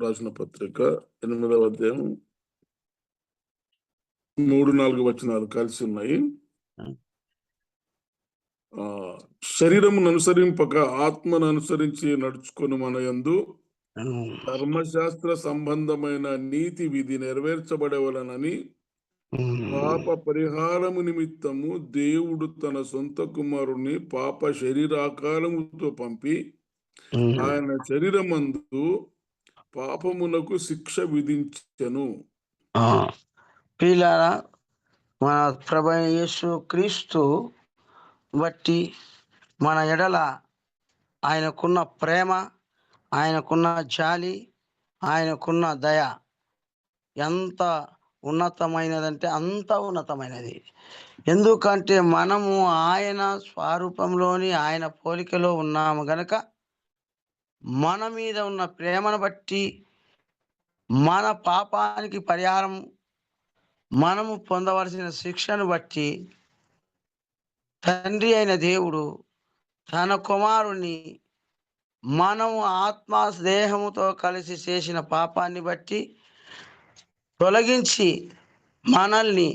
రాసిన పత్రిక 8వ అధ్యాయం 3-4 వచనాలు కలిసి ఉన్నాయి. శరీరమును అనుసరింపక ఆత్మను అనుసరించి నడుచుకొని మన యందు ధర్మశాస్త్ర సంబంధమైన నీతి విధి నెరవేర్చబడవలనని పాప పరిహారము నిమిత్తము దేవుడు తన సొంత కుమారుని పాప శరీరాకారముతో పంపి ఆయన శరీరమందు పాపమునకు శిక్ష విధించెను. ప్రియులారా, మన ప్రభువైన యేసు క్రీస్తు బట్టి మన ఎడల ఆయనకున్న ప్రేమ, ఆయనకున్న జాలి, ఆయనకున్న దయ ఎంత ఉన్నతమైనదంటే అంత ఉన్నతమైనది. ఎందుకంటే మనము ఆయన స్వరూపంలోని ఆయన పోలికలో ఉన్నాము గనక మన మీద ఉన్న ప్రేమను బట్టి మన పాపానికి పరిహారం, మనము పొందవలసిన శిక్షను బట్టి తండ్రి అయిన దేవుడు తన కుమారుని మనము ఆత్మ దేహముతో కలిసి చేసిన పాపాన్ని బట్టి తొలగించి మనల్ని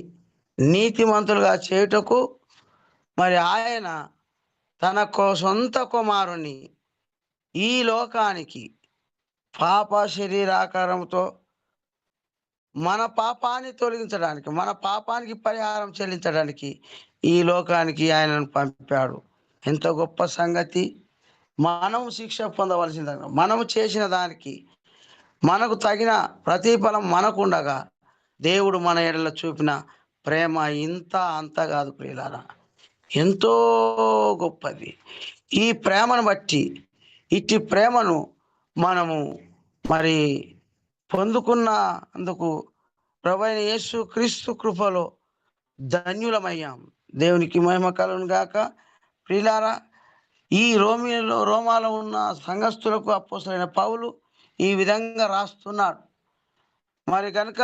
నీతిమంతులుగా చేయుటకు మరి ఆయన తన సొంత కుమారుని ఈ లోకానికి పాప శరీరాకారంతో మన పాపాన్ని తొలగించడానికి, మన పాపానికి పరిహారం చెల్లించడానికి ఈ లోకానికి ఆయనను పంపాడు. ఎంత గొప్ప సంగతి! మనము శిక్ష పొందవలసిన, మనము చేసిన దానికి మనకు తగిన ప్రతిఫలం మనకుండగా దేవుడు మన ఎడల చూపిన ప్రేమ ఇంత అంత కాదు ప్రియులారా, ఎంతో గొప్పది. ఈ ప్రేమను బట్టి, ఇట్టి ప్రేమను మనము మరి పొందుకున్నందుకు ప్రభువైన యేసు క్రీస్తు కృపలో ధన్యులమయ్యాం. దేవునికి మహిమ కలుగును గాక. ప్రియులారా, ఈ రోమాలో ఉన్న సంఘస్థులకు అపోస్తలుడైన పౌలు ఈ విధంగా రాస్తున్నాడు. మరి కనుక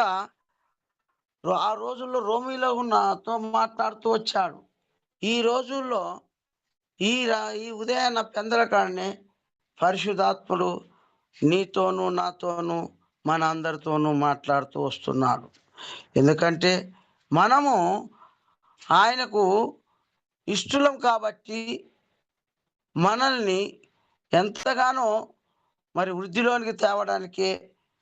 ఆ రోజుల్లో రోమిలో ఉన్నతో మాట్లాడుతూ వచ్చాడు. ఈ రోజుల్లో ఈ ఉదయాన్న పెందలకాడనే పరిశుద్ధాత్ముడు నీతోనూ నాతోనూ మన అందరితోనూ మాట్లాడుతూ వస్తున్నాడు. ఎందుకంటే మనము ఆయనకు ఇష్టలం కాబట్టి మనల్ని ఎంతగానో మరి వృద్ధిలోనికి తేవడానికే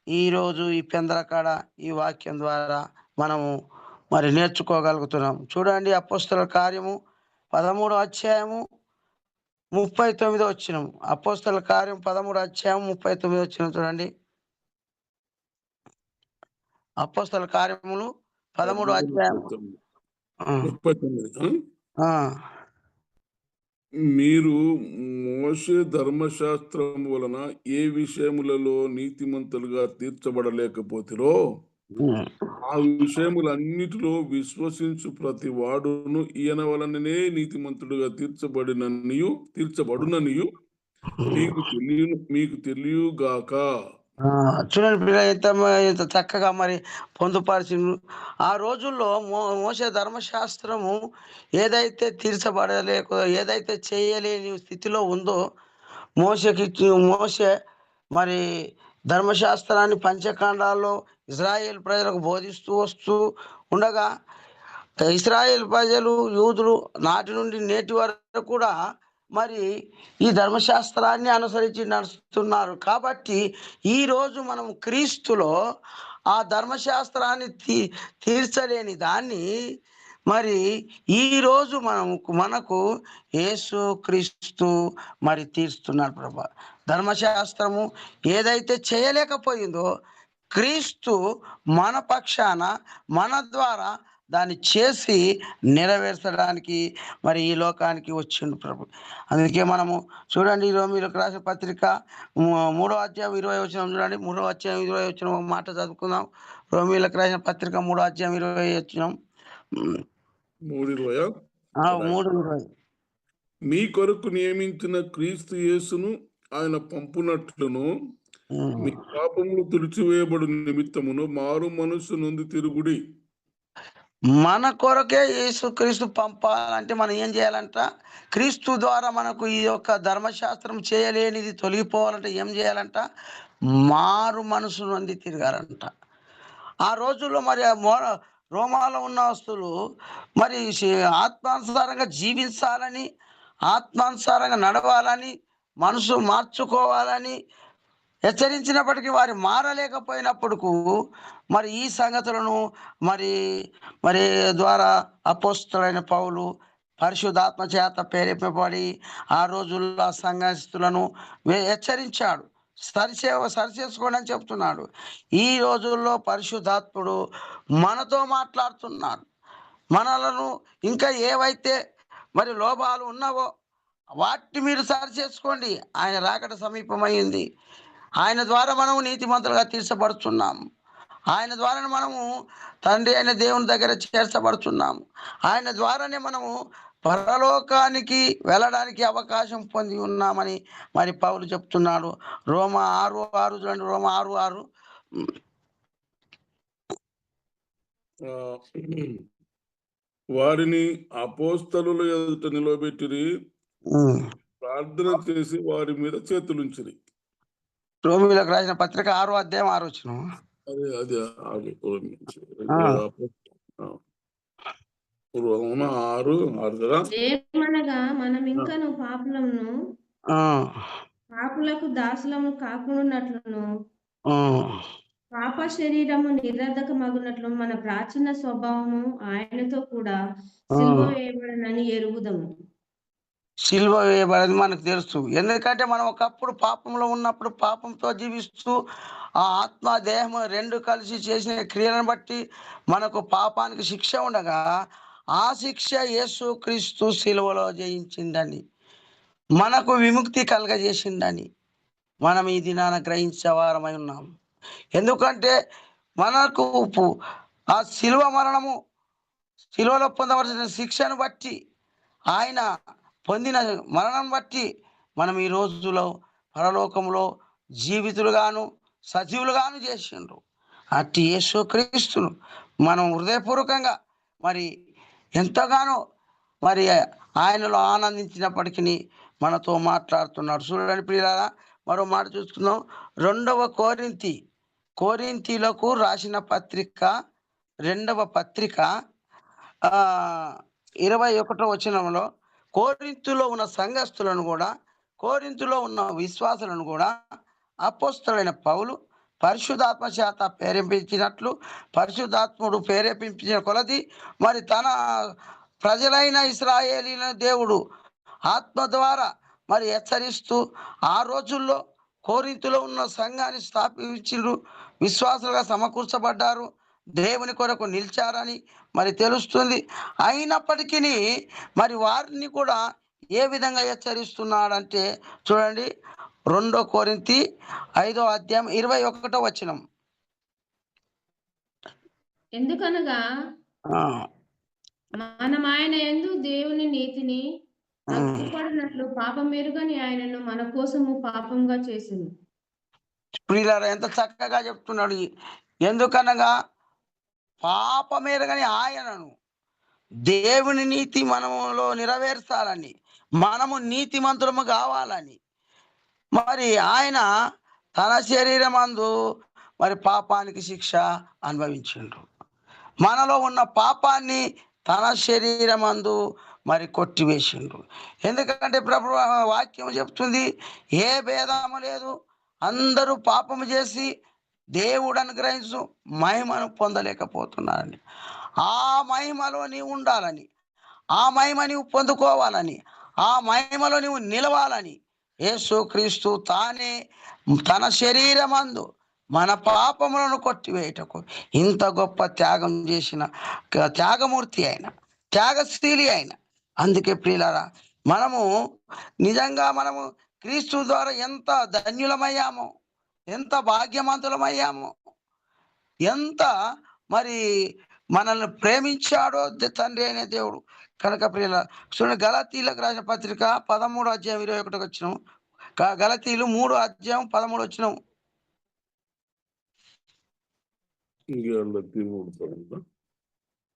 ఈరోజు ఈ పెందలకాడ ఈ వాక్యం ద్వారా మనము మరి నేర్చుకోగలుగుతున్నాం. చూడండి, అపోస్తలుల కార్యము 13వ అధ్యాయము 39వ వచనం. అపోస్తలుల కార్యం 13వ అధ్యాయం 39వ వచనం చూడండి. అపోస్తలుల కార్యములు 13వ అధ్యాయం 39. మీరు మోషే ధర్మశాస్త్రం వలన ఏ విషయములలో నీతిమంతులుగా తీర్చబడలేకపోతిరో ఆ విషయములన్నిటిలో విశ్వసించు ప్రతి వాడును ఈయన వలననే నీతిమంతుడుగా తీర్చబడుననియు మీకు తెలియగాక. చూడండి పిల్లలు, ఎంత చక్కగా మరి పొందుపరిచిండు. ఆ రోజుల్లో మోసే ధర్మశాస్త్రము ఏదైతే ఏదైతే చేయలేని స్థితిలో ఉందో మోసే మరి ధర్మశాస్త్రాన్ని పంచకాండాల్లో ఇజ్రాయేల్ ప్రజలకు బోధిస్తూ వస్తూ ఉండగా ఇజ్రాయేల్ ప్రజలు, యూదులు నాటి నుండి నేటి వరకు కూడా మరి ఈ ధర్మశాస్త్రాన్ని అనుసరించి నడుస్తున్నారు. కాబట్టి ఈరోజు మనం క్రీస్తులో ఆ ధర్మశాస్త్రాన్ని తీర్చలేని దాన్ని మరి ఈరోజు మనకు యేసు క్రీస్తు మరి తీరుస్తున్నాడు. ప్రభా, ధర్మశాస్త్రము ఏదైతే చేయలేకపోయిందో క్రీస్తు మన పక్షాన మన ద్వారా దాన్ని చేసి నెరవేర్చడానికి మరి ఈ లోకానికి వచ్చిండు ప్రభు. అందుకే మనము చూడండి, రోమీయులకు రాసిన పత్రిక 3వ అధ్యాయం 20వ వచనం చూడండి. 3వ అధ్యాయం 20వ వచనం ఒక మాట చదువుకుందాం. రోమీయులకు రాసిన పత్రిక 3వ అధ్యాయం 20వ వచనం. 3:20. మీ కొరకు నియమించిన క్రీస్తు యేసును ఆయన పంపునట్లును మీ పాపములు తుడిచివేయబడు నిమిత్తమును మారు మనస్సు నొంది తిరుగుడి. మన కొరకే యేసు క్రీస్తు పంపాలంటే మనం ఏం చేయాలంట? క్రీస్తు ద్వారా మనకు ఈ యొక్క ధర్మశాస్త్రం చేయలేనిది తొలగిపోవాలంటే ఏం చేయాలంట? మారు మనసు నొంది తిరగాలంట. ఆ రోజుల్లో మరి రోమాలో ఉన్న వస్తువులు మరి ఆత్మానుసారంగా జీవించాలని, ఆత్మానుసారంగా నడవాలని, మనసు మార్చుకోవాలని హెచ్చరించినప్పటికీ వారు మారలేకపోయినప్పుడుకు మరి ఈ సంగతులను మరి మరి ద్వారా అపోస్తలుడైన పౌలు పరిశుద్ధాత్మ చేత ప్రేరేపింపబడి ఆ రోజుల్లో ఆ సంఘస్థులను హెచ్చరించాడు. సరిచేసుకోండి అని చెప్తున్నాడు. ఈ రోజుల్లో పరిశుద్ధాత్ముడు మనతో మాట్లాడుతున్నాడు. మనలను ఇంకా ఏవైతే మరి లోపాలు ఉన్నావో వాటిని మీరు సరిచేసుకోండి. ఆయన రాకడ సమీపమైంది. ఆయన ద్వారా మనము నీతిమంతులుగా తీర్చబడుతున్నాము. ఆయన ద్వారానే మనము తండ్రి అయిన దేవుని దగ్గర చేర్చబడుతున్నాము. ఆయన ద్వారానే మనము పరలోకానికి వెళ్ళడానికి అవకాశం పొంది ఉన్నామని మరి పౌలు చెప్తున్నాడు. రోమా 6:6 చూడండి. రోమా 6:6 ఆ, వారిని అపోస్తలుల ఎదుట నిలబెట్టిరి, ప్రార్థన చేసి వారి మీద చేతులుంచిరి. రోమీయులకు రాసిన పత్రిక 6:6 అదే అదే అది రోమా 6:6 కదా. ఏమనగా మనం ఇంకను పాపులకు దాసులము కాకుండానట్లును పాప శరీరము నిరర్ధకమగునట్లు మన ప్రాచీన స్వభావము ఆయనతో కూడా సిలువ వేయబడనని ఎరుగుదము. సిలువ వేయబడేది మనకు తెలుసు. ఎందుకంటే మనం ఒకప్పుడు పాపంలో ఉన్నప్పుడు పాపంతో జీవిస్తూ ఆ ఆత్మ దేహము రెండు కలిసి చేసిన క్రియలను బట్టి మనకు పాపానికి శిక్ష ఉండగా ఆ శిక్ష యేసు క్రీస్తు సిలువలో జయించిందని, మనకు విముక్తి కలగజేసిందని మనం ఈ దినాన గ్రహించేవారమై ఉన్నాం. ఎందుకంటే మనకు ఆ సిలువ మరణము, సిలువలో పొందవలసిన శిక్షను బట్టి, ఆయన పొందిన మరణం బట్టి మనం ఈ రోజులో పరలోకంలో జీవితులుగాను సజీవులుగాను చేసిండ్రు. అట్టి యేసు క్రీస్తును మనం హృదయపూర్వకంగా మరి ఎంతగానో మరి ఆయనలో ఆనందించినప్పటికీ మనతో మాట్లాడుతున్నాడు. చూడండి ప్రియులారా, మరో మాట చూసుకుందాం. 2 కొరింథీలకు రాసిన పత్రిక 2వ పత్రిక 21 కోరింథులో ఉన్న సంఘస్థులను కూడా, కోరింథులో ఉన్న విశ్వాసులను కూడా అపోస్తలుడైన పౌలు పరిశుద్ధాత్మ చేత ప్రేరేపించినట్లు, పరిశుద్ధాత్ముడు ప్రేరేపించిన కొలది మరి తన ప్రజలైన ఇశ్రాయేలీయుల దేవుడు ఆత్మ ద్వారా మరి హెచ్చరిస్తూ ఆ రోజుల్లో కోరింథులో ఉన్న సంఘాన్ని స్థాపించిండ్రు. విశ్వాసులుగా సమకూర్చబడ్డారు, దేవుని కొరకు నిలిచారని మరి తెలుస్తుంది. అయినప్పటికీ మరి వారిని కూడా ఏ విధంగా హెచ్చరిస్తున్నాడంటే చూడండి, 2 కొరింథీ 5:21. ఎందుకనగా మనం ఆయన యందు దేవుని నీతిని తగ్గుపడినట్లు పాపం ఎరుగని ఆయనను మన కోసము పాపంగా చేసింది. ప్రియులారా, ఎంత చక్కగా చెప్తున్నాడు. ఎందుకనగా పాపమెరగని ఆయనను దేవుని నీతి మనములో నెరవేర్చాలని, మనము నీతిమంతులము కావాలని మరి ఆయన తన శరీరమందు మరి పాపానికి శిక్ష అనుభవించిండు. మనలో ఉన్న పాపాన్ని తన శరీరమందు మరి కొట్టివేసిండు. ఎందుకంటే ప్రభు వాక్యం చెప్తుంది, ఏ భేదము లేదు, అందరూ పాపము చేసి దేవుడు అనుగ్రహించు మహిమను పొందలేకపోతున్నారని, ఆ మహిమలో నీవు ఉండాలని, ఆ మహిమ నీవు పొందుకోవాలని, ఆ మహిమలో నీవు నిలవాలని యేసుక్రీస్తు తానే తన శరీరమందు మన పాపములను కొట్టివేయటకు ఇంత గొప్ప త్యాగం చేసిన త్యాగమూర్తి అయిన, త్యాగశీలి అయిన. అందుకే ప్రియులారా, మనము నిజంగా మనము క్రీస్తు ద్వారా ఎంత ధన్యులమయ్యామో, ఎంత భాగ్యవంతులమయ్యామో, ఎంత మరి మనల్ని ప్రేమించాడో తండ్రి అయిన దేవుడు. కనుక ప్రియుల చూడండి, గలతీలకు రాసిన పత్రిక 13:21. గలతీలు 3:13.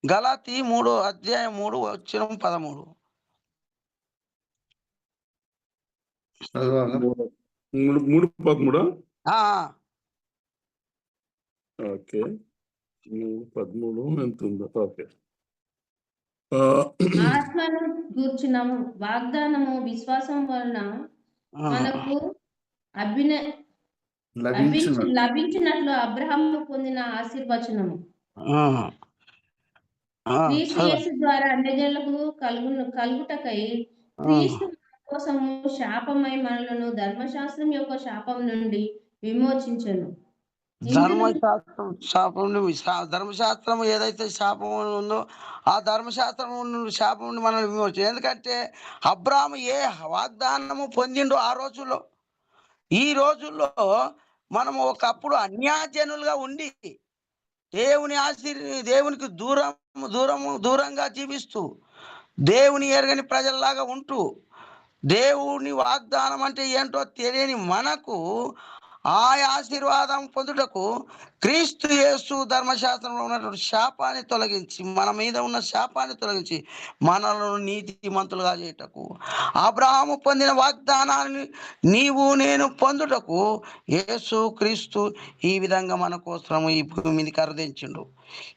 గలాతీ 3:3:13. 3:13. ఆ, ఓకే. 13 ఎంత ఉందో? ఓకే. ఆత్మను గూర్చిన వాగ్దానము విశ్వాసం వలన ఆ, మనకు అభిన లభించినట్లు అబ్రహాము పొందిన ఆశీర్వచనము ఆ, ఆ, క్రీస్తు చదవండి. యేసు ద్వారా అన్యజనులకు కలుగుటకై క్రీస్తు మన కోసము శాపమై మనలను ధర్మశాస్త్రం యొక్క శాపం నుండి విమోచించెను. ఇందులో ధర్మశాస్త్రం ఏదైతే శాపం ఉందో ఆ ధర్మశాస్త్రం నుండి శాపం నుండి మనల్ని విమోచన. ఎందుకంటే అబ్రాహాము ఏ వాగ్దానము పొందిండో ఆ రోజుల్లో, ఈ రోజుల్లో మనము ఒకప్పుడు అన్యాజనులుగా ఉండి దేవునికి దూరంగా జీవిస్తూ దేవుని ఎరగని ప్రజల్లాగా ఉంటూ దేవుని వాగ్దానం అంటే ఏంటో తెలియని మనకు ఆ ఆశీర్వాదం పొందుటకు క్రీస్తు యేసు ధర్మశాస్త్రంలో ఉన్నటువంటి శాపాన్ని తొలగించి, మన మీద ఉన్న శాపాన్ని తొలగించి మనలను నీతిమంతులుగా చేయుటకు, అబ్రహాము పొందిన వాగ్దానాన్ని నీవు నేను పొందుటకు యేసు క్రీస్తు ఈ విధంగా మన కోసం ఈ భూమి మీదకి అరుదించిండు,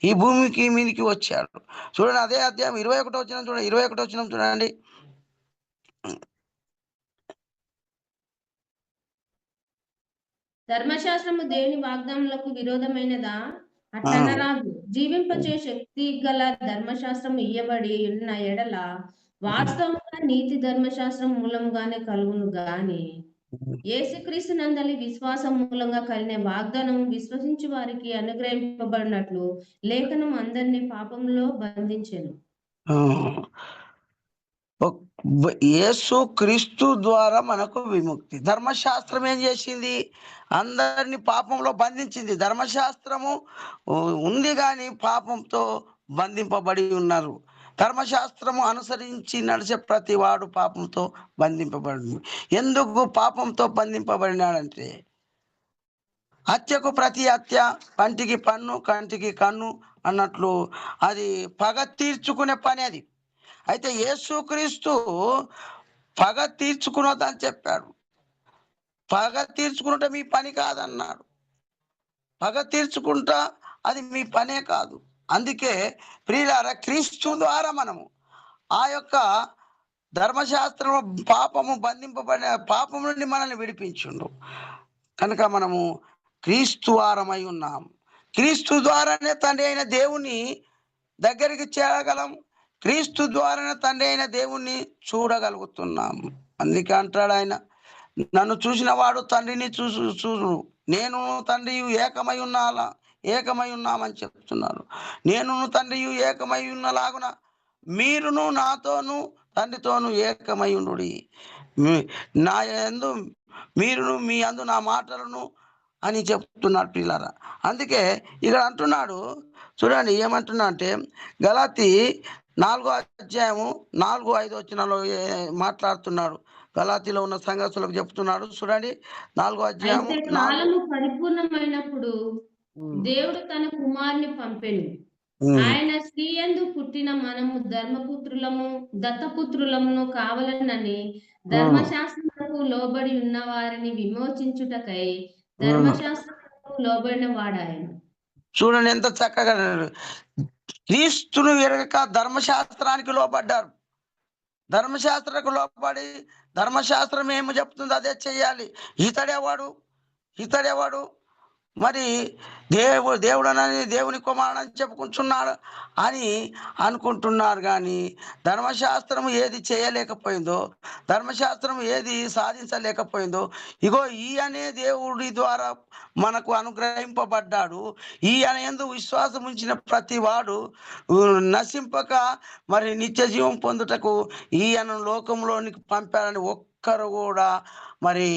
ఈ భూమికి మీదకి వచ్చాడు. చూడండి, అదే అధ్యాయం 21 వచ్చిన చూడండి, 21 వచ్చిన చూడండి. ధర్మశాస్త్రము దేవుని వాగ్దానములకు విరోధమైనదా? అట్లనరాదు. జీవింపచే శక్తి గల ధర్మశాస్త్రము ఇయ్యబడి ఉన్న ఎడల వాస్తవంగా నీతి ధర్మశాస్త్రం మూలంగానే కలుగును గాని యేసుక్రీస్తు నందలి విశ్వాసం మూలంగా కలిగిన వాగ్దానం విశ్వసించు వారికి అనుగ్రహింపబడినట్లు లేఖనం అందరినీ పాపంలో బంధించెను. యేసు క్రీస్తు ద్వారా మనకు విముక్తి. ధర్మశాస్త్రం ఏం చేసింది? అందరినీ పాపంలో బంధించింది. ధర్మశాస్త్రము ఉంది కానీ పాపంతో బంధింపబడి ఉన్నారు. ధర్మశాస్త్రము అనుసరించి నడిచే ప్రతి వాడు పాపంతో బంధింపబడి. ఎందుకు పాపంతో బంధింపబడినాడంటే, హత్యకు ప్రతి హత్య, పంటికి పన్ను కంటికి కన్ను అన్నట్లు అది పగ తీర్చుకునే పని అది. అయితే యేసుక్రీస్తు పగ తీర్చుకున్నదని చెప్పాడు. పగ తీర్చుకుంటే మీ పని కాదన్నాడు. పగ తీర్చుకుంటా అది మీ పనే కాదు. అందుకే ప్రియులారా, క్రీస్తు ద్వారా మనము ఆ యొక్క ధర్మశాస్త్రం పాపము బంధింపబడిన పాపం నుండి మనల్ని విడిపించుండు కనుక మనము క్రీస్తు వారమై ఉన్నాం. క్రీస్తు ద్వారానే తండ్రి అయిన దేవుని దగ్గరికి చేరగలం. క్రీస్తు ద్వారానే తండ్రి అయిన దేవుణ్ణి చూడగలుగుతున్నాం. అందుకే అంటాడు ఆయన, నన్ను చూసిన వాడు తండ్రిని చూసు నేను తండ్రి ఏకమై ఉన్నామని చెప్తున్నారు. నేను తండ్రి ఏకమై ఉన్నలాగున మీరును నాతోను తండ్రితోను ఏకమై ఉండుడి. నా యందు మీరును మీ యందు నా మాటలను అని చెప్తున్నాడు పిల్లరా. అందుకే ఇక్కడ అంటున్నాడు చూడండి, ఏమంటున్నా అంటే గలాతీ 4వ అధ్యాయము 4-5 వచనాల్లో మాట్లాడుతున్నాడు. గలాతీలో ఉన్న సంగతులకు చెప్తున్నాడు. చూడండి, 4వ అధ్యాయము అయితే కాలము పరిపూర్ణమైనప్పుడు దేవుడు తన కుమారుని పంపెను. ఆయన స్త్రీ యందు పుట్టిన మనము దత్తపుత్రులము కావాలనని ధర్మశాస్త్రములకు లోబడి ఉన్న వారిని విమోచించుటకై ధర్మశాస్త్రములకు లోబడిన వాడాయన. చూడండి ఎంత చక్కగా క్రీస్తును ఎరగక ధర్మశాస్త్రానికి లోబడ్డారు. ధర్మశాస్త్రకు లోబడి ధర్మశాస్త్రం ఏమి చెప్తుందో అదే చెయ్యాలి. ఇతడెవాడు మరి దేవుడనని దేవుని కుమారుడని చెప్పుకుంటున్నాడు అని అనుకుంటున్నారు. కానీ ధర్మశాస్త్రం ఏది చేయలేకపోయిందో, ధర్మశాస్త్రం ఏది సాధించలేకపోయిందో, ఇగో ఈ అనే దేవుడి ద్వారా మనకు అనుగ్రహింపబడ్డాడు. ఈ అనేందు విశ్వాసం ఉంచిన ప్రతి వాడు నశింపక మరి నిత్య జీవం పొందుటకు ఈయన లోకంలోనికి పంపాలని ఒక్కరు కూడా మరి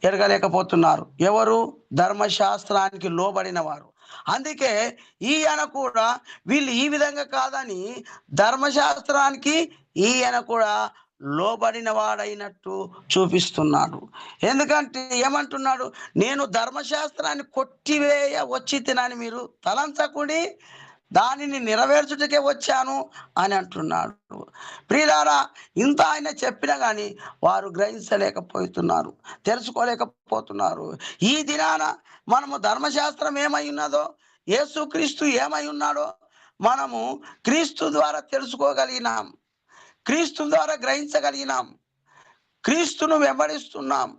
ఎరగలేకపోతున్నారు. ఎవరు? ధర్మశాస్త్రానికి లోబడిన వారు. అందుకే ఈయన కూడా వీళ్ళు ఈ విధంగా కాదని ధర్మశాస్త్రానికి ఈయన కూడా లోబడిన వాడైనట్టు చూపిస్తున్నాడు. ఎందుకంటే ఏమంటున్నాడు? నేను ధర్మశాస్త్రాన్ని కొట్టివేయ వచ్చి తినని మీరు తలంచకుడి, దానిని నెరవేర్చుటకే వచ్చాను అని అంటున్నాడు. ప్రియులారా, ఇంత ఆయన చెప్పినా కానీ వారు గ్రహించలేకపోతున్నారు, తెలుసుకోలేకపోతున్నారు. ఈ దినాన మనము ధర్మశాస్త్రం ఏమై ఉన్నదో, యేసుక్రీస్తు ఏమై ఉన్నాడో మనము క్రీస్తు ద్వారా తెలుసుకోగలిగినాం, క్రీస్తు ద్వారా గ్రహించగలిగినాం, క్రీస్తును వెంబడిస్తున్నాం,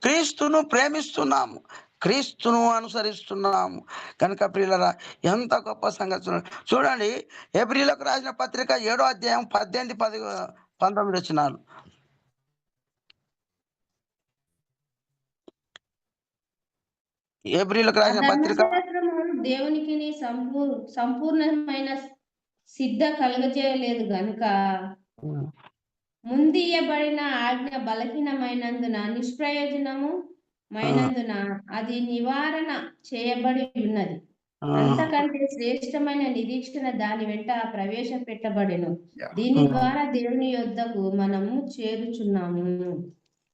క్రీస్తును ప్రేమిస్తున్నాము, క్రీస్తును అనుసరిస్తున్నాము. కనుక ప్రియులరా, ఎంత గొప్ప సంగతి చూడండి. హెబ్రీయులకు రాసిన పత్రిక 7వ అధ్యాయం 18, 19 వచనాలు. హెబ్రీయులకు రాసిన పత్రిక దేవునికి సంపూర్ణమైన సిద్ధ కలుగజేయలేదు గనుక ముందియబడిన ఆజ్ఞ బలహీనమైనందున నిష్ప్రయోజనము మైనందున అది నివారణ చేయబడి ఉన్నది. అంతకంటే శ్రేష్టమైన నిరీక్షణ దాని వెంట ప్రవేశపెట్టబడెను. దీని ద్వారా దేవుని యొద్దకు మనము చేరుచున్నాము.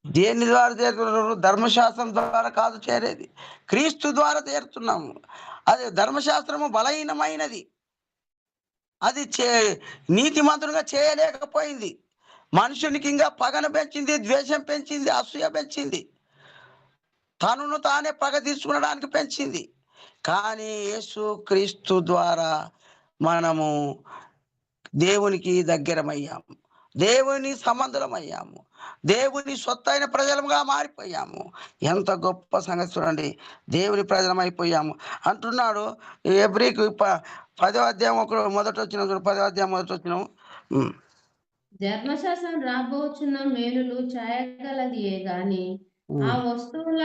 దేని ద్వారా చేరుతున్నారు? ధర్మశాస్త్రం ద్వారా కాదు చేరేది, క్రీస్తు ద్వారా చేరుతున్నాము. అది ధర్మశాస్త్రము బలహీనమైనది, అది నీతిమంతునిగా చేయలేకపోయింది. మనుషునికి ఇంకా పగను పెంచింది, ద్వేషం పెంచింది, అసూయ పెంచింది, తనను తానే పగ తీర్చుకోవడానికి పెంచింది. కానీ యేసు క్రీస్తు ద్వారా మనము దేవునికి దగ్గరమయ్యాము, దేవుని సంబంధులమయ్యాము, దేవుని సొత్తైన ప్రజలుగా మారిపోయాము. ఎంత గొప్ప సంగతి చూడండి, దేవుని ప్రజలమైపోయాము అంటున్నాడు. హెబ్రీకు 10వ అధ్యాయం మొదటి వచ్చిన 10వ అధ్యాయం మొదటి వచ్చిన ధర్మశాస్త్రం రాబోచున్న మేలులు ఛాయగలదియే గాని ఆ వస్తువుల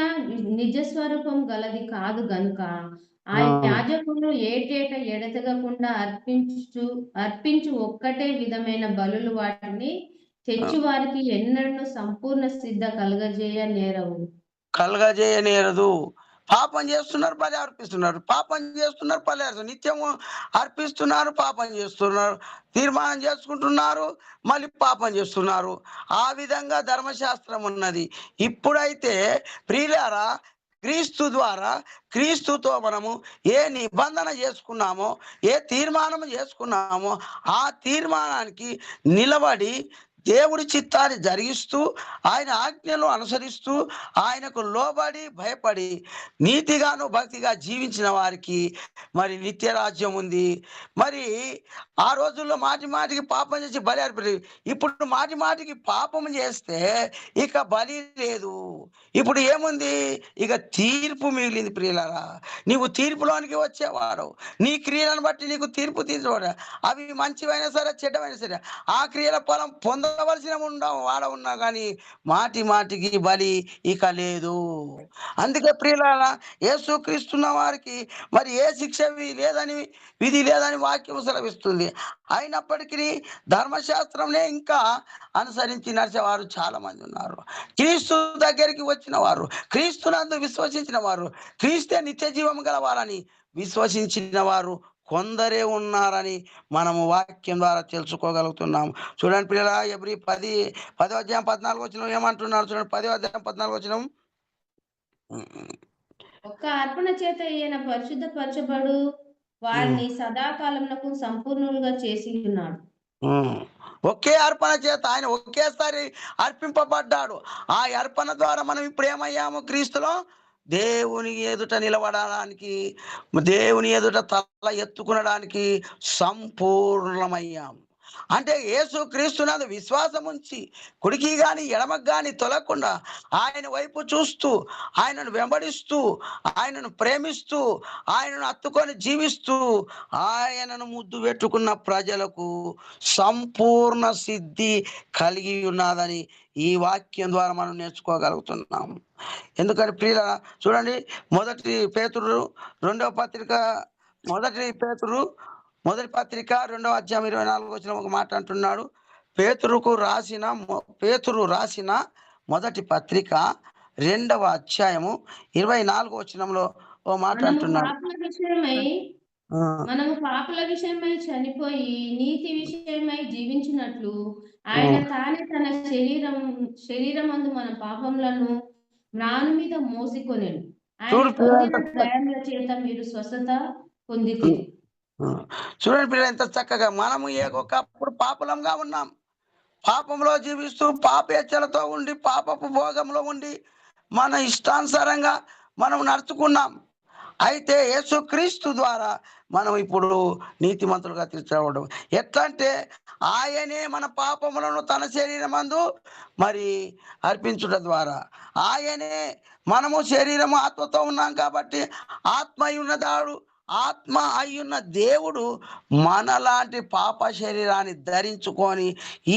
నిజ స్వరూపం గలది కాదు గనుక ఆ యాజకులు ఏటేటా ఎడతెగకుండా అర్పించు ఒక్కటే విధమైన బలులు వాటిని తెచ్చి వారికి ఎన్నడూ సంపూర్ణ సిద్ధ కలగజేయనేరదు. పాపం చేస్తున్నారు, బలి అర్పిస్తున్నారు, పాపం చేస్తున్నారు, బలి అర్పిస్తున్నారు, నిత్యము అర్పిస్తున్నారు, పాపం చేస్తున్నారు, తీర్మానం చేసుకుంటున్నారు, మళ్ళీ పాపం చేస్తున్నారు. ఆ విధంగా ధర్మశాస్త్రం ఉన్నది. ఇప్పుడైతే ప్రియులారా, క్రీస్తు ద్వారా, క్రీస్తుతో మనము ఏ నిబంధన చేసుకున్నామో, ఏ తీర్మానం చేసుకున్నామో ఆ తీర్మానానికి నిలబడి దేవుడి చిత్తాన్ని జరిగిస్తూ, ఆయన ఆజ్ఞలు అనుసరిస్తూ, ఆయనకు లోబడి భయపడి నీతిగాను భక్తిగా జీవించిన వారికి మరి నిత్య రాజ్యం ఉంది. మరి ఆ రోజుల్లో మాటి మాటికి పాపం చేసి బలి అర్పి, ఇప్పుడు మాటి మాటికి పాపం చేస్తే ఇక బలి లేదు. ఇప్పుడు ఏముంది? ఇక తీర్పు మిగిలింది. ప్రియులారా, నీవు తీర్పులోనికి వచ్చేవాడు, నీ క్రియలను బట్టి నీకు తీర్పు తీర్చేవాడు. అవి మంచివైనా సరే, చెడ్డమైనా సరే, ఆ క్రియల ఫలం పొందవలసిన వాడ ఉన్నా కానీ మాటి మాటికి బలి ఇక లేదు. అందుకే ప్రియులారా, యేసుక్రీస్తున్న వారికి మరి ఏ శిక్ష లేదని, విధి లేదని వాక్యం సెలవిస్తుంది. అయినప్పటికీ ధర్మశాస్త్రంనే ఇంకా అనుసరించి నడిచేవారు చాలా మంది ఉన్నారు. క్రీస్తు దగ్గరికి వచ్చిన వారు, క్రీస్తునందు విశ్వసించిన వారు, క్రీస్తే నిత్య జీవం గలవారని విశ్వసించిన వారు కొందరే ఉన్నారని మనము వాక్యం ద్వారా తెలుసుకోగలుగుతున్నాము. చూడండి పిల్లల, ఎబ్రీ 10వ అధ్యాయం 14 వచనం ఏమంటున్నారు చూడండి. 10వ అధ్యాయం 14 వచనం, ఒక్క అర్పణ చేత ఈయన పరిశుద్ధపరచబడు వారిని సదాకాలమునకు సంపూర్ణులుగా చేసి ఉన్నాడు. ఒకే అర్పణ చేత ఆయన ఒకేసారి అర్పింపబడ్డాడు. ఆ అర్పణ ద్వారా మనం ఇప్పుడు ఏమయ్యాము? క్రీస్తులో దేవుని ఎదుట నిలబడడానికి, దేవుని ఎదుట తల ఎత్తుకునడానికి సంపూర్ణమయ్యాము. అంటే యేసు క్రీస్తునందు విశ్వాసం ఉంచి కుడికి కానీ ఎడమకు కానీ తొలగకుండా ఆయన వైపు చూస్తూ, ఆయనను వెంబడిస్తూ, ఆయనను ప్రేమిస్తూ, ఆయనను హత్తుకొని జీవిస్తూ, ఆయనను ముద్దు పెట్టుకున్న ప్రజలకు సంపూర్ణ సిద్ధి కలిగి ఉన్నదని ఈ వాక్యం ద్వారా మనం నేర్చుకోగలుగుతున్నాము. ఎందుకంటే ప్రియుల చూడండి, మొదటి పేతురు 2వ పత్రిక, మొదటి పత్రిక 2వ అధ్యాయం 24 వచనం ఒక మాట అంటున్నాడు. పేతురు రాసిన మొదటి పత్రిక 2వ అధ్యాయము 24 వచనంలో ఓ మాట అంటున్నాడు. మనము పాపుల విషయమై చనిపోయి నీతి విషయమై జీవించినట్లు ఆయన తానే తన శరీరమందు మన పాపములను మ్రాను మీద మోసికొనెను. ఆయన పొందిన గాయముల చేత మీరు స్వస్థత పొందితిరి. చూడండి పిల్లలు ఎంత చక్కగా మనము ఒకప్పుడు పాపులంగా ఉన్నాం. పాపంలో జీవిస్తూ పాపేచ్ఛలతో ఉండి పాపపు భోగంలో ఉండి మన ఇష్టానుసారంగా మనం నడుచుకున్నాం. అయితే యేసుక్రీస్తు ద్వారా మనం ఇప్పుడు నీతిమంతులుగా తీర్చబడ్డం. ఎట్లా అంటే ఆయనే మన పాపములను తన శరీరమందు మరి అర్పించుట ద్వారా, ఆయనే మనము శరీరము ఆత్మతో ఉన్నాం కాబట్టి ఆత్మ ఉన్నదాడు ఆత్మ అయ్యున్న దేవుడు మనలాంటి పాప శరీరాన్ని ధరించుకొని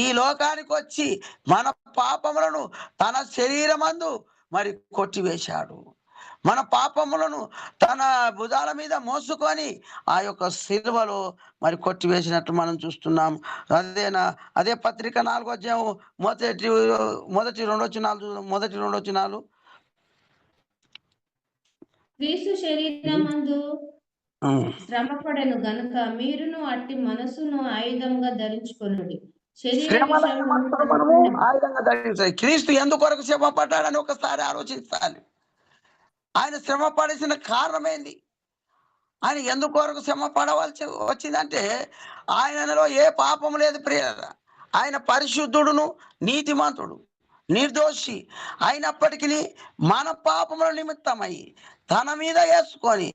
ఈ లోకానికి వచ్చి మన పాపములను తన శరీరమందు మరి కొట్టివేశాడు. మన పాపములను తన భుజాల మీద మోసుకొని ఆ యొక్క సిలువలో మరి కొట్టివేసినట్టు మనం చూస్తున్నాం. అదే పత్రిక 4వ అధ్యాయం మొదటి 2 వచనాలు. క్రీస్తు శరీరమందు శ్రమపడెను గనుక మీరును అట్టి మనసును ఆయుధంగా ధరించుకొనుడి. శ్రమలైన మనసును మనము ఆయుధంగా ధరించాలి. క్రీస్తు ఎందుకొరకు శ్రమ పడ్డాడని ఒకసారి ఆలోచించాలి. ఆయన శ్రమ పడాల్సిన కారణం ఏంది? ఆయన ఎందుకొరకు శ్రమ పడవలసి వచ్చిందంటే ఆయనలో ఏ పాపం లేదు ప్రియులారా. ఆయన పరిశుద్ధుడును నీతిమంతుడు నిర్దోషి అయినప్పటికీ మన పాపముల నిమిత్తమై తన మీద వేసుకొని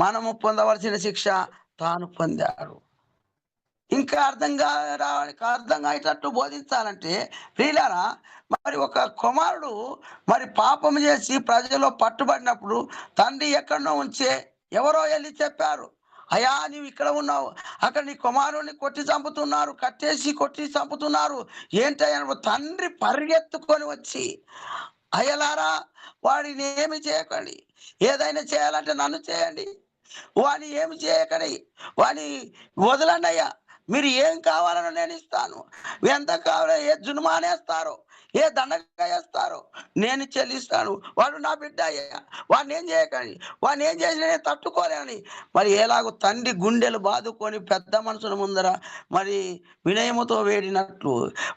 మనము పొందవలసిన శిక్ష తాను పొందాడు. ఇంకా అర్థం అయ్యేటట్టు బోధించాలంటే ప్రియులారా, మరి ఒక కుమారుడు మరి పాపం చేసి ప్రజల్లో పట్టుబడినప్పుడు తండ్రి ఎక్కడో ఉంచే ఎవరో వెళ్ళి చెప్పారు, అయ్యా నీవు ఇక్కడ ఉన్నావు, అక్కడ నీ కుమారుడిని కొట్టి చంపుతున్నారు ఏంటయ్యా. తండ్రి పరిగెత్తుకొని వచ్చి, అయ్యలారా వాడిని ఏమి చేయకండి, ఏదైనా చేయాలంటే నన్ను చేయండి, వాడిని ఏమి చేయకండి, వాడిని వదలండి అయ్యా, మీరు ఏం కావాలని నేను ఇస్తాను, ఎంత కావాలో ఏ జునుమానేస్తారో ఏ దండగా వేస్తారో నేను చెల్లిస్తాను, వాడు నా బిడ్డ అయ్యా, వాడిని ఏం చేయకండి, వాడిని ఏం చేసి నేను తట్టుకోలేని మరి ఎలాగో తండ్రి గుండెలు బాదుకొని పెద్ద మనుషుల ముందర మరి వినయముతో వేడినట్లు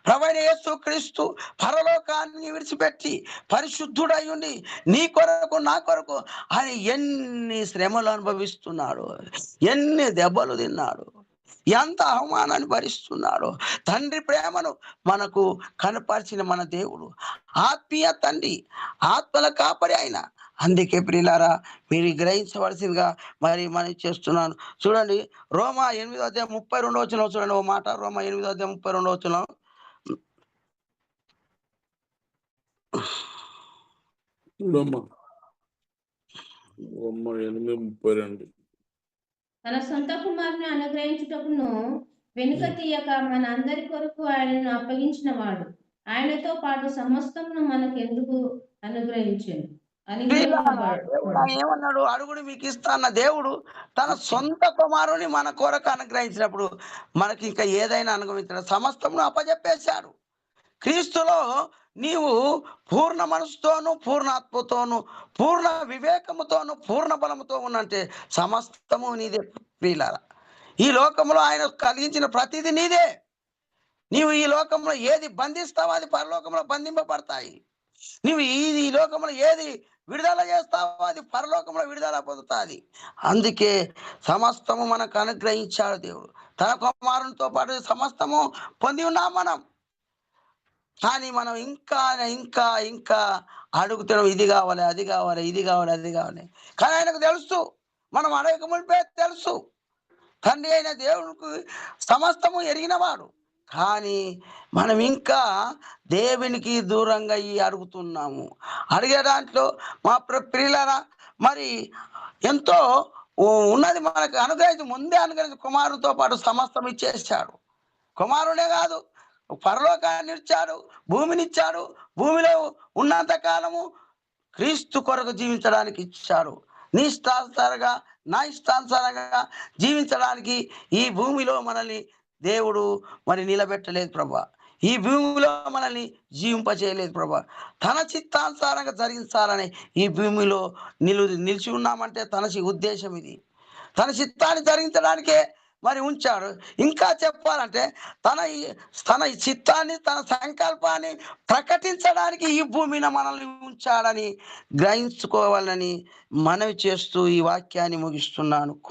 ప్రభువైన యేసుక్రీస్తు పరలోకాన్ని విడిచిపెట్టి పరిశుద్ధుడై ఉండి నీ కొరకు నా కొరకు ఆయన ఎన్ని శ్రమలు అనుభవిస్తున్నాడు, ఎన్ని దెబ్బలు తిన్నాడు, ఎంత అవమానాన్ని భరిస్తున్నాడో. తండ్రి ప్రేమను మనకు కనపరిచిన మన దేవుడు ఆత్మీయ తండ్రి, ఆత్మల కాపరి ఆయన. అందుకే ప్రియులారా మీరు గ్రహించవలసిందిగా మరి మనం చేస్తున్నాను. చూడండి రోమా 8వ అధ్యాయం 32వ వచనం చూడండి. ఓ మాట రోమా 8వ అధ్యాయం 32వ వచనం. రోమా 8:32. తన సొంత కుమారుని అనుగ్రహించుటకును వెనుక తీయక మన అందరి కొరకు ఆయనను అప్పగించిన వాడు ఆయనతో పాటు సమస్తమును మనకు ఎందుకు అనుగ్రహించాను. ఏమన్నాడు? అడుగుడు మీకు ఇస్తాన్న దేవుడు తన సొంత కుమారుని మన కొరకు అనుగ్రహించినప్పుడు మనకి ఇంకా ఏదైనా అనుగ్రహించిన సమస్తమును అప్పజెప్పేశాడు. క్రీస్తులో నీవు పూర్ణ మనసుతోను పూర్ణాత్మతోను పూర్ణ వివేకముతోను పూర్ణ బలముతో ఉన్నంటే సమస్తము నీదే ప్రియులారా. ఈ లోకంలో ఆయన కలిగించిన ప్రతిదీ నీదే. నీవు ఈ లోకంలో ఏది బంధిస్తావో అది పరలోకంలో బంధింపబడతాయి. నీవు ఈ లోకంలో ఏది విడుదల చేస్తావో అది పరలోకంలో విడుదల పొందుతుంది. అందుకే సమస్తము మనకు అనుగ్రహించాడు దేవుడు. తన కుమారునితో పాటు సమస్తము పొంది ఉన్నాం మనం. కానీ మనం ఇంకా ఇంకా ఇంకా అడుగుతున్నాం, ఇది కావాలి, అది కావాలి, ఇది కావాలి, అది కావాలి. కానీ ఆయనకు తెలుసు, మనం అడగక మునిపే తెలుసు. తండ్రి అయిన దేవుడికి సమస్తము ఎరిగినవాడు. కానీ మనం ఇంకా దేవునికి దూరంగా అడుగుతున్నాము. అడిగే దాంట్లో మా ప్రియులారా మరి ఎంతో ఉన్నది మనకు అనుగ్రహించి ముందే అనుగ్రహించి కుమారునితో పాటు సమస్తం ఇచ్చేసాడు. కుమారుడే కాదు, పరలోకాన్ని ఇచ్చాడు, భూమినిచ్చాడు. భూమిలో ఉన్నంత కాలము క్రీస్తు కొరకు జీవించడానికి ఇచ్చాడు. నీ ఇష్టానుసారంగా నా ఇష్టానుసారంగా జీవించడానికి ఈ భూమిలో మనల్ని దేవుడు మరి నిలబెట్టలేదు ప్రభా. ఈ భూమిలో మనల్ని జీవింపచేయలేదు ప్రభా. తన చిత్తానుసారంగా జరిగించాలని ఈ భూమిలో నిలిచి ఉన్నామంటే తన ఉద్దేశం ఇది. తన చిత్తాన్ని జరిగించడానికే మరి ఉంచాడు. ఇంకా చెప్పాలంటే తన చిత్తాన్ని తన సంకల్పాన్ని ప్రకటించడానికి ఈ భూమిని మనల్ని ఉంచాడని గ్రహించుకోవాలని మనవి చేస్తూ ఈ వాక్యాన్ని ముగిస్తున్నాను.